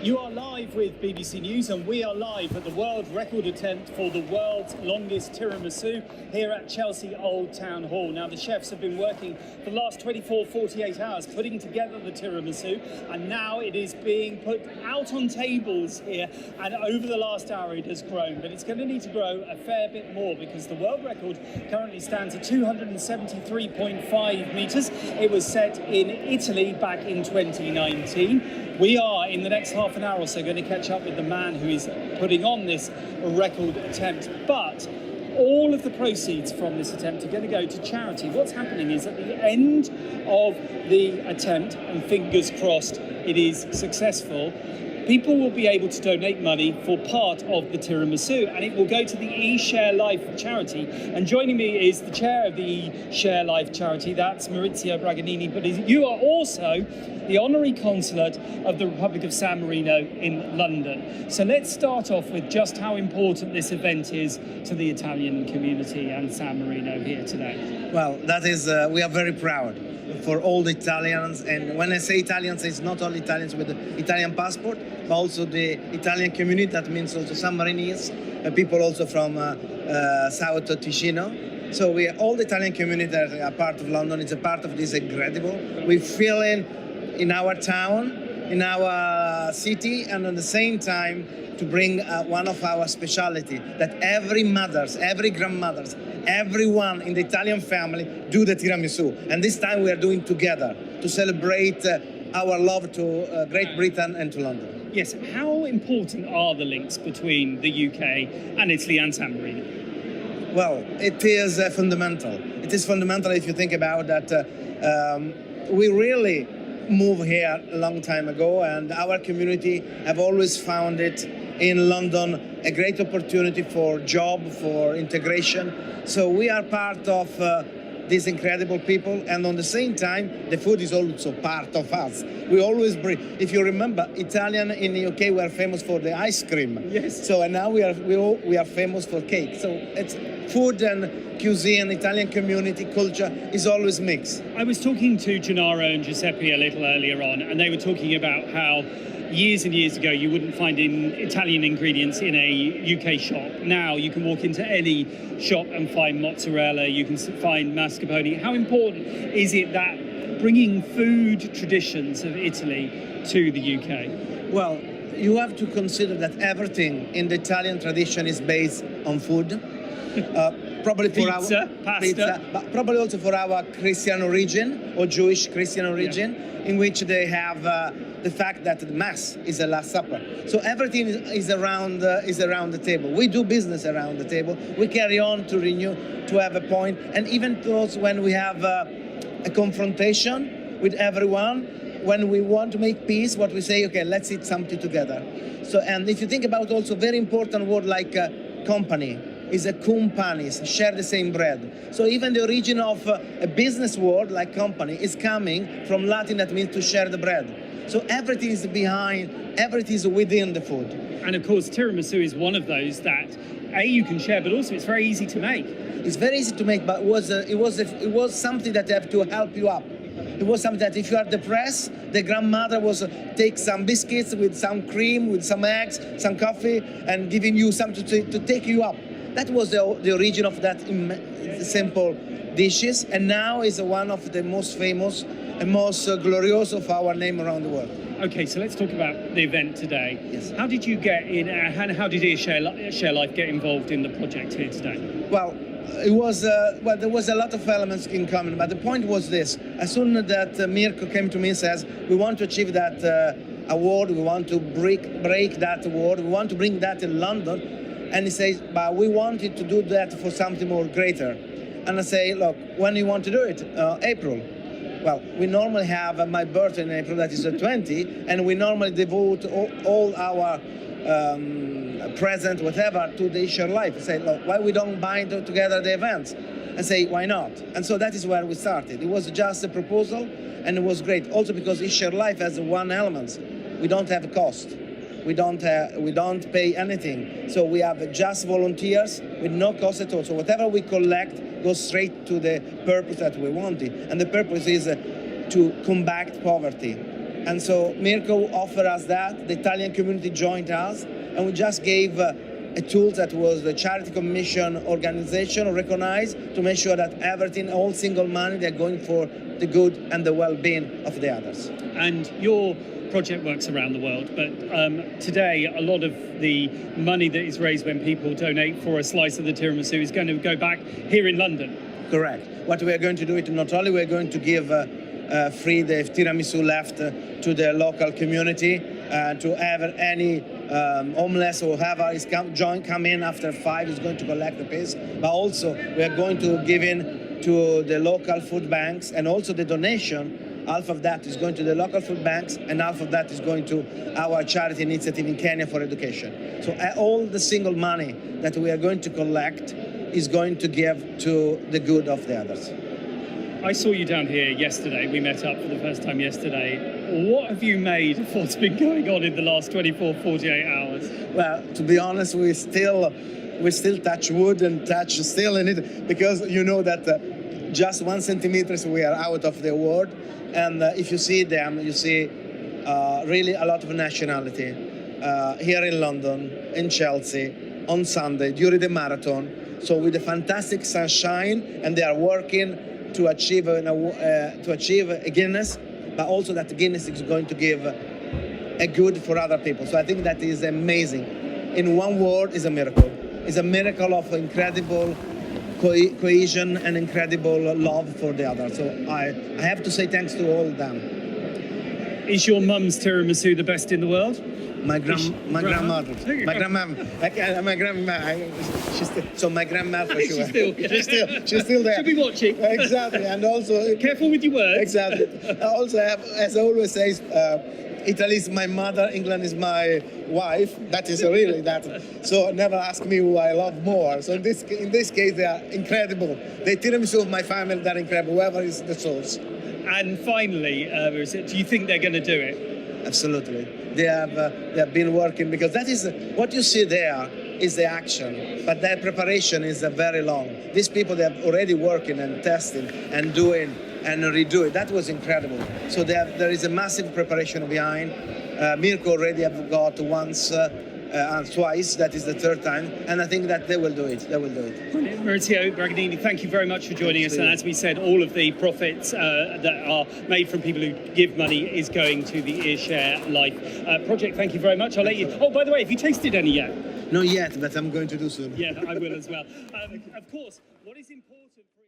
You are live with BBC News, and we are live at the world record attempt for the world's longest tiramisu here at Chelsea Old Town Hall. Now, the chefs have been working for the last 48 hours putting together the tiramisu, and now it is being put out on tables here, and over the last hour it has grown, but it's going to need to grow a fair bit more because the world record currently stands at 273.5 metres. It was set in Italy back in 2019. We are, in the next half an hour or so, going to catch up with the man who is putting on this record attempt. But all of the proceeds from this attempt are going to go to charity. What's happening is at the end of the attempt, and fingers crossed it is successful, people will be able to donate money for part of the tiramisu, and it will go to the Esharelife charity. And joining me is the chair of the Esharelife charity, that's Maurizio Bragni, but you are also the honorary consulate of the Republic of San Marino in London. So let's start off with just how important this event is to the Italian community and San Marino here today. Well, that is, we are very proud for all the Italians, and when I say Italians, it's not only Italians with the Italian passport, but also the Italian community. That means also San Marinese, people also from South Ticino. So we are all the Italian community that are part of London. It's a part of this incredible. We feel in our town, in our city, and at the same time to bring one of our speciality that every mothers, every grandmothers, everyone in the Italian family do the tiramisu. And this time we are doing together to celebrate our love to Great Britain and to London. Yes, how important are the links between the UK and Italy and San Marino? Well, it is fundamental. It is fundamental if you think about that. We really moved here a long time ago, and our community have always found it in London a great opportunity for job, for integration. So we are part of these incredible people, and on the same time, the food is also part of us. We always bring, if you remember, Italian in the UK, we are famous for the ice cream. Yes. So and now we are famous for cake. So it's food and cuisine, Italian community, culture is always mixed. I was talking to Gennaro and Giuseppe a little earlier on, and they were talking about how years and years ago you wouldn't find Italian ingredients in a UK shop. Now you can walk into any shop and find mozzarella, you can find mascarpone. How important is it that bringing food traditions of Italy to the UK? Well, you have to consider that everything in the Italian tradition is based on food. Probably for pasta, but probably also for our Christian origin or Jewish Christian origin, in which they have the fact that the Mass is the Last Supper. So everything is around the table. We do business around the table. We carry on to renew, to have a point, and even those when we have a confrontation with everyone, when we want to make peace, what we say, okay, let's eat something together. So, and if you think about also very important word like company, is a cum panis, share the same bread. So even the origin of a business word like company is coming from Latin, that means to share the bread. So everything is behind, everything is within the food. And of course, tiramisu is one of those that you can share, but also it's very easy to make. It's very easy to make, but it was something that have to help you up. It was something that if you are depressed, the grandmother was take some biscuits with some cream, with some eggs, some coffee, and giving you something to take you up. That was the origin of that simple dishes, and now is one of the most famous and most glorious of our name around the world. Okay, so let's talk about the event today. Yes. How did you get in, and how did Esharelife get involved in the project here today? Well, it was there was a lot of elements in common, but the point was this: as soon as that Mirko came to me and says, "We want to achieve that award. We want to break that award. We want to bring that in London." And he says, but we wanted to do that for something more greater. And I say, look, when you want to do it? April. Well, we normally have my birthday in April, that is the 20th, and we normally devote all our present, whatever, to the Esharelife. I say, look, why we don't bind together the events? I say, why not? And so that is where we started. It was just a proposal, and it was great. Also because Esharelife has one element. We don't have a cost. We don't pay anything. So we have just volunteers with no cost at all. So whatever we collect goes straight to the purpose that we wanted. And the purpose is to combat poverty. And so Mirko offered us that, the Italian community joined us, and we just gave a tool that was the Charity Commission organization recognized to make sure that everything, all single money, they're going for the good and the well-being of the others. And your project works around the world, but today a lot of the money that is raised when people donate for a slice of the tiramisu is going to go back here in London. Correct. What we are going to do it, not only we're going to give free the tiramisu left to the local community, to have any homeless or whoever is come in after 5 is going to collect the piece, but also we are going to give in to the local food banks, and also the donation, half of that is going to the local food banks and half of that is going to our charity initiative in Kenya for education. So all the single money that we are going to collect is going to give to the good of the others. I saw you down here yesterday. We met up for the first time yesterday. What have you made of what's been going on in the last 24, 48 hours? Well, to be honest, we still touch wood and touch steel in it, because you know that just 1 centimeter we are out of the award. And if you see them, you see really a lot of nationality. Here in London, in Chelsea, on Sunday, during the marathon. So with the fantastic sunshine, and they are working to achieve a Guinness, but also that Guinness is going to give a good for other people. So I think that is amazing. In one word, is a miracle. It's a miracle of incredible cohesion and incredible love for the others. So I have to say thanks to all of them. Is your mum's tiramisu the best in the world? My grandmother. So my grandma for sure. She's still there. She'll be watching. Exactly, and also careful with your words. Exactly. I also have, as I always say, Italy is my mother, England is my wife. That is really that. So never ask me who I love more. So in this case, they are incredible. The tiramisu of my family, they're incredible. Whoever is the source. And finally, do you think they're going to do it? Absolutely. They have been working, because that is what you see there is the action, but their preparation is very long. These people, they have already working and testing and doing and redoing. That was incredible. So there is a massive preparation behind. Mirko already have got once and twice. That is the third time, and I think that they will do it. They will do it. Maurizio Bragni, thank you very much for joining us. And as we said, all of the profits that are made from people who give money is going to the Esharelife project. Thank you very much. I'll let you. Oh, by the way, have you tasted any yet? Not yet, but I'm going to do soon. Yeah, I will as well. Of course, what is important for